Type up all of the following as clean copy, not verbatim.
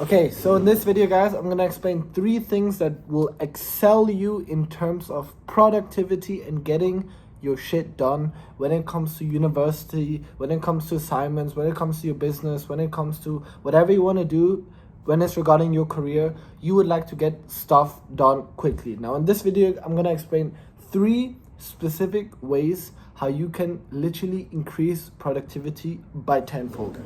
Okay, so in this video, guys, I'm gonna explain 3 things that will excel you in terms of productivity and getting your shit done when it comes to university, when it comes to assignments, when it comes to your business, when it comes to whatever you want to do, when it's regarding your career. You would like to get stuff done quickly. Now in this video, I'm gonna explain 3 specific ways how you can literally increase productivity by tenfold.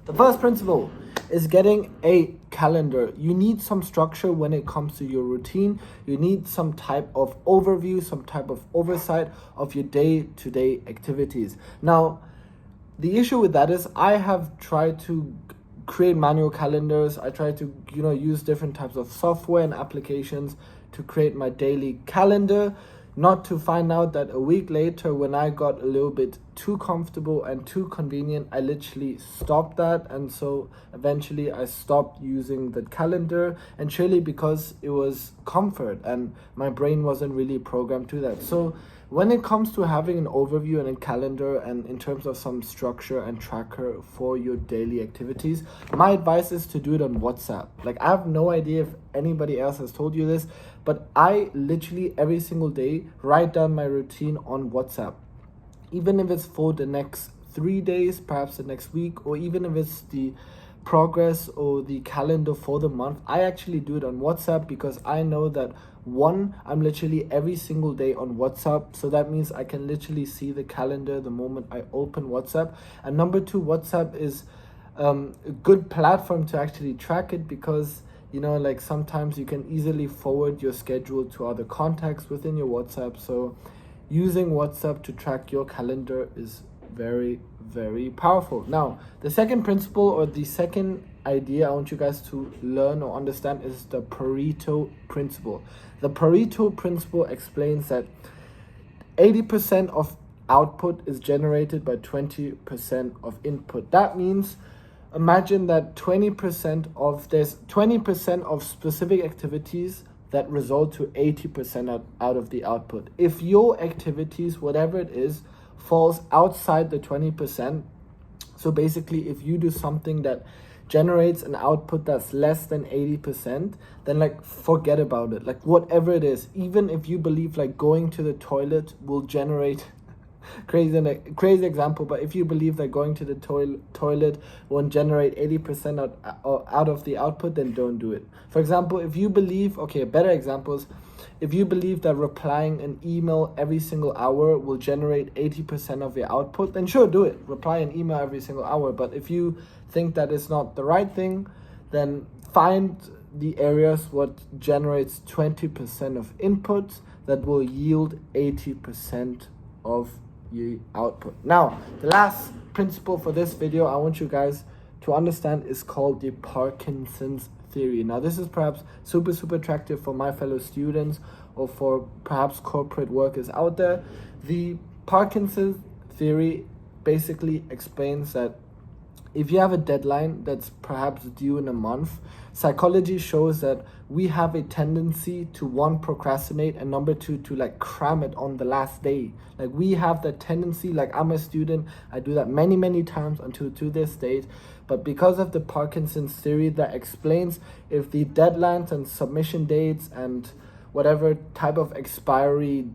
The first principle is getting a calendar. You need some structure when it comes to your routine. You need some type of overview, some type of oversight of your day-to-day activities. Now, the issue with that is I have tried to create manual calendars. I try to, use different types of software and applications to create my daily calendar, not to find out that a week later, when I got a little bit too comfortable and too convenient, I literally stopped that. And so eventually I stopped using the calendar, and surely because it was comfort and my brain wasn't really programmed to that. So when it comes to having an overview and a calendar, and in terms of some structure and tracker for your daily activities, my advice is to do it on WhatsApp. Like, I have no idea if anybody else has told you this, but I literally every single day write down my routine on WhatsApp. Even if it's for the next 3 days, perhaps the next week, or even if it's the progress or the calendar for the month, I actually do it on WhatsApp because I know that I'm literally every single day on WhatsApp. So that means I can literally see the calendar the moment I open WhatsApp. And number 2, WhatsApp is a good platform to actually track it because, like sometimes you can easily forward your schedule to other contacts within your WhatsApp. So using WhatsApp to track your calendar is very, very powerful. Now, the second principle, or the second idea I want you guys to learn or understand, is the Pareto principle. The Pareto principle explains that 80% of output is generated by 20% of input. That means imagine that there's 20% of specific activities that result to 80% out of the output. If your activities, whatever it is, falls outside the 20%, so basically if you do something that generates an output that's less than 80%, then forget about it. Whatever it is, even if you believe going to the toilet will generate crazy example, but if you believe that going to the toilet won't generate 80% out of the output, then don't do it. For example, if you believe, better examples, if you believe that replying an email every single hour will generate 80% of your output, then sure, do it. Reply an email every single hour. But if you think that it's not the right thing, then find the areas what generates 20% of input that will yield 80% of your output. Now, the last principle for this video I want you guys to understand is called the Parkinson's theory. Now, this is perhaps super attractive for my fellow students or for perhaps corporate workers out there. The Parkinson's theory basically explains that if you have a deadline that's perhaps due in a month, psychology shows that we have a tendency to, 1, procrastinate, and number 2, to cram it on the last day. We have that tendency. I'm a student, I do that many times until to this date. But because of the Parkinson's theory, that explains if the deadlines and submission dates and whatever type of expiry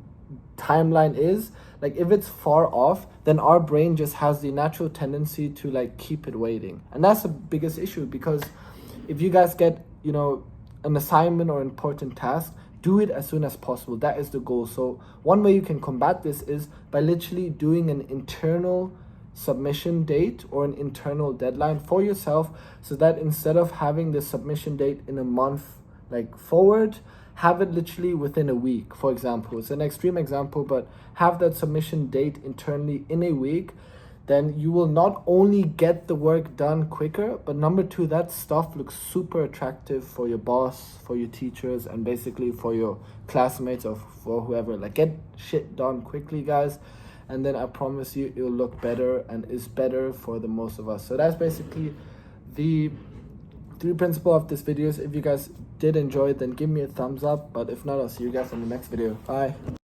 timeline is, if it's far off, then our brain just has the natural tendency to keep it waiting. And that's the biggest issue, because if you guys get an assignment or important task, do it as soon as possible. That is the goal. So one way you can combat this is by literally doing an internal submission date or an internal deadline for yourself, so that instead of having the submission date in a month forward, have it literally within a week. For example, it's an extreme example, but have that submission date internally in a week. Then you will not only get the work done quicker, but number 2, that stuff looks super attractive for your boss, for your teachers, and basically for your classmates or for whoever. Get shit done quickly, guys, and then I promise you it'll look better and is better for the most of us. So that's basically the 3 principles of this video. If you guys did enjoy it, then give me a thumbs up, but if not, I'll see you guys in the next video. Bye.